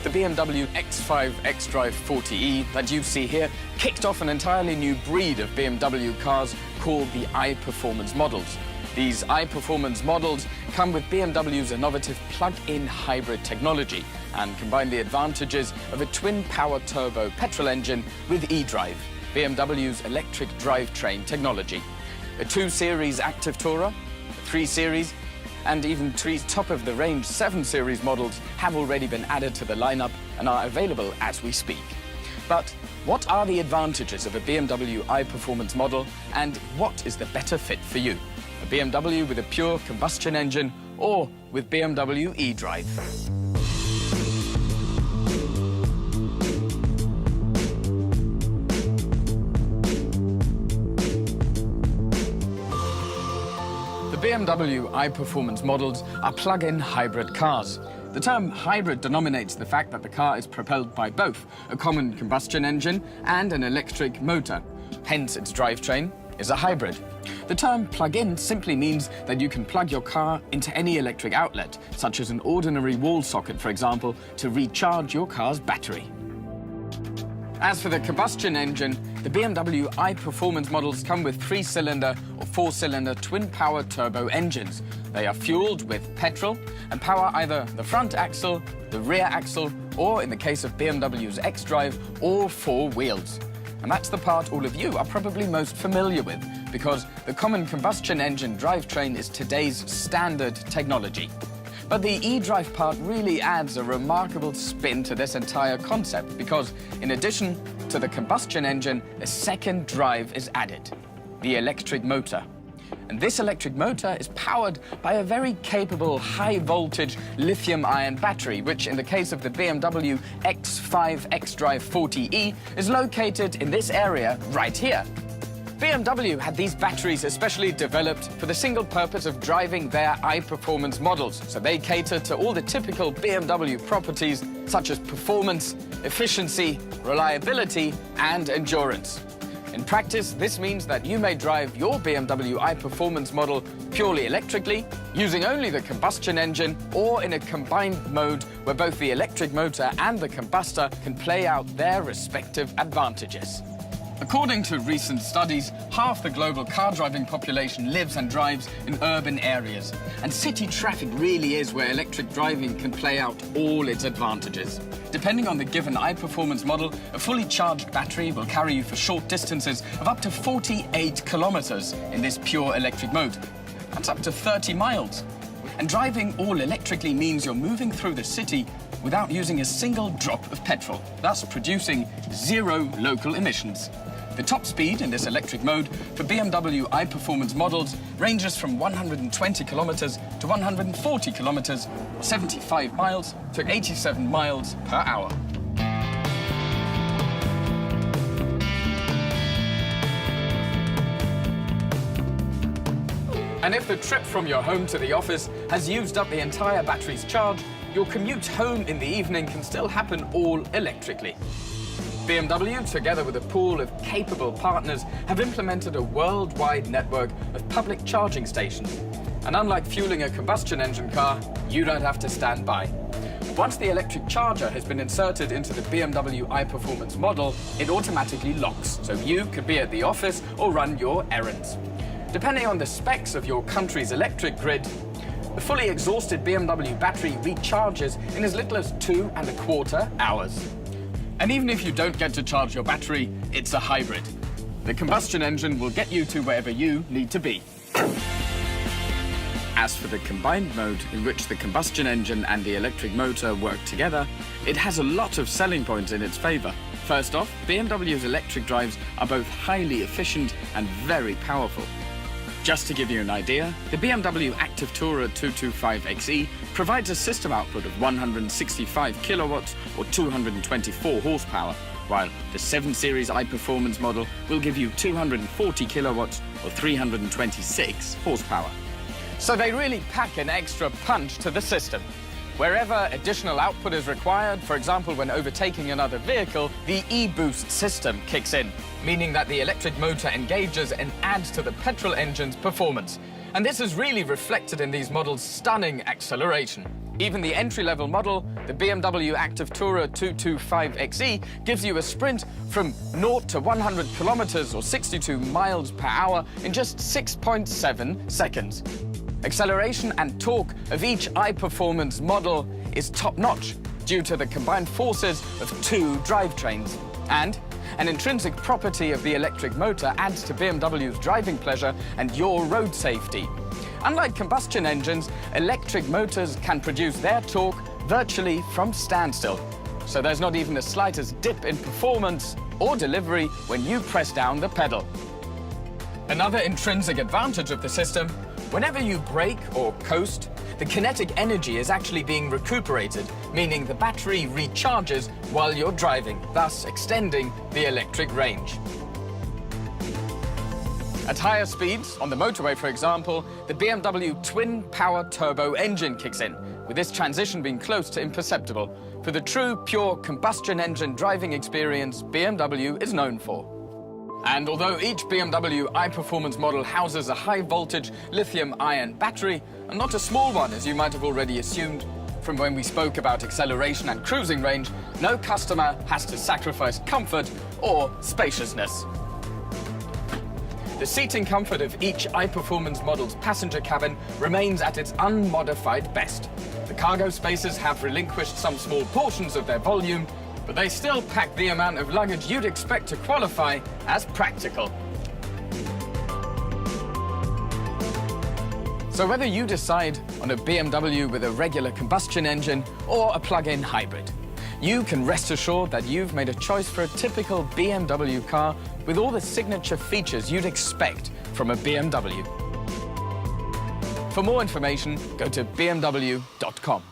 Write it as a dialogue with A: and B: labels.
A: The BMW X5 xDrive 40e that you see here kicked off an entirely new breed of BMW cars called the iPerformance models. These iPerformance models come with BMW's innovative plug-in hybrid technology and combine the advantages of a twin-power turbo petrol engine with eDrive, BMW's electric drivetrain technology. A 2 Series active tourer, a 3 Series, and even 3 top-of-the-range 7 Series models have already been added to the lineup and are available as we speak. But what are the advantages of a BMW iPerformance model, and what is the better fit for you? A BMW with a pure combustion engine or with BMW eDrive? The BMW iPerformance models are plug-in hybrid cars. The term hybrid denominates the fact that the car is propelled by both a common combustion engine and an electric motor. Hence, its drivetrain is a hybrid. The term plug-in simply means that you can plug your car into any electric outlet, such as an ordinary wall socket, for example, to recharge your car's battery. As for the combustion engine, the BMW iPerformance models come with 3-cylinder or 4-cylinder twin-power turbo engines. They are fueled with petrol and power either the front axle, the rear axle, or in the case of BMW's xDrive, all 4 wheels. And that's the part all of you are probably most familiar with, because the common combustion engine drivetrain is today's standard technology. But the eDrive part really adds a remarkable spin to this entire concept, because in addition to the combustion engine, a second drive is added, the electric motor. And this electric motor is powered by a very capable high-voltage lithium-ion battery, which in the case of the BMW X5 xDrive 40e is located in this area right here. BMW had these batteries especially developed for the single purpose of driving their iPerformance models, so they cater to all the typical BMW properties such as performance, efficiency, reliability, and endurance. In practice, this means that you may drive your BMW iPerformance model purely electrically, using only the combustion engine, or in a combined mode where both the electric motor and the combustor can play out their respective advantages. According to recent studies, half the global car driving population lives and drives in urban areas. And city traffic really is where electric driving can play out all its advantages. Depending on the given iPerformance model, a fully charged battery will carry you for short distances of up to 48 kilometers in this pure electric mode. That's up to 30 miles. And driving all electrically means you're moving through the city without using a single drop of petrol, thus producing 0 local emissions. The top speed in this electric mode for BMW iPerformance models ranges from 120 kilometers to 140 kilometers, or 75 miles to 87 miles per hour. And if the trip from your home to the office has used up the entire battery's charge, your commute home in the evening can still happen all electrically. BMW, together with a pool of capable partners, have implemented a worldwide network of public charging stations. And unlike fueling a combustion engine car, you don't have to stand by. Once the electric charger has been inserted into the BMW iPerformance model, it automatically locks, so you could be at the office or run your errands. Depending on the specs of your country's electric grid, the fully exhausted BMW battery recharges in as little as 2¼ hours. And even if you don't get to charge your battery, it's a hybrid. The combustion engine will get you to wherever you need to be. As for the combined mode, in which the combustion engine and the electric motor work together, it has a lot of selling points in its favor. First off, BMW's electric drives are both highly efficient and very powerful. Just to give you an idea, the BMW Active Tourer 225xe provides a system output of 165 kilowatts or 224 horsepower, while the 7 Series iPerformance model will give you 240 kilowatts or 326 horsepower. So they really pack an extra punch to the system. Wherever additional output is required, for example when overtaking another vehicle, the e-boost system kicks in, meaning that the electric motor engages and adds to the petrol engine's performance. And this is really reflected in these models' stunning acceleration. Even the entry-level model, the BMW Active Tourer 225xe, gives you a sprint from 0 to 100 kilometers or 62 miles per hour in just 6.7 seconds. Acceleration and torque of each iPerformance model is top-notch due to the combined forces of two drivetrains. And an intrinsic property of the electric motor adds to BMW's driving pleasure and your road safety. Unlike combustion engines, electric motors can produce their torque virtually from standstill. So there's not even the slightest dip in performance or delivery when you press down the pedal. Another intrinsic advantage of the system, whenever you brake or coast, the kinetic energy is actually being recuperated, meaning the battery recharges while you're driving, thus extending the electric range. At higher speeds, on the motorway for example, the BMW twin-power turbo engine kicks in, with this transition being close to imperceptible, for the true, pure combustion engine driving experience BMW is known for. And although each BMW iPerformance model houses a high-voltage lithium-ion battery, and not a small one as you might have already assumed from when we spoke about acceleration and cruising range, no customer has to sacrifice comfort or spaciousness. The seating comfort of each iPerformance model's passenger cabin remains at its unmodified best. The cargo spaces have relinquished some small portions of their volume, but they still pack the amount of luggage you'd expect to qualify as practical. So whether you decide on a BMW with a regular combustion engine or a plug-in hybrid, you can rest assured that you've made a choice for a typical BMW car with all the signature features you'd expect from a BMW. For more information, go to bmw.com.